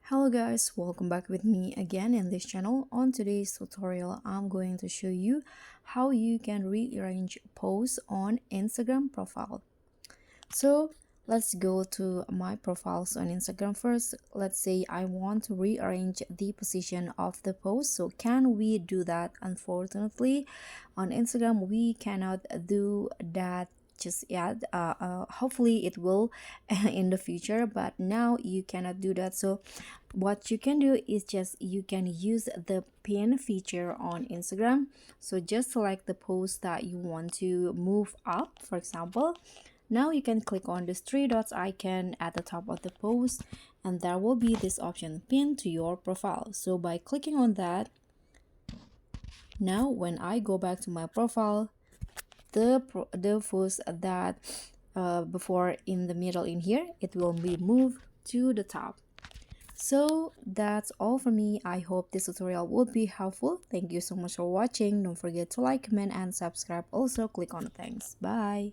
Hello guys, welcome back with me again in this channel. On today's tutorial, I'm going to show you how you can rearrange posts on Instagram profile. So let's go to my profiles on Instagram first. Let's say I want to rearrange the position of the post. So can we do that? Unfortunately, on Instagram, we cannot do that just yet. Hopefully it will in the future, but now you cannot do that. So what you can do is just you can use the pin feature on Instagram. So just select the post that you want to move up, for example. Now you can click on this three dots icon at the top of the post, and there will be this option pin to your profile. So by clicking on that, now when I go back to my profile, the post that before in the middle in here, it will be moved to the top. So that's all for me. I hope this tutorial would be helpful. Thank you so much for watching. Don't forget to like, comment, and subscribe. Also click on the thanks. Bye.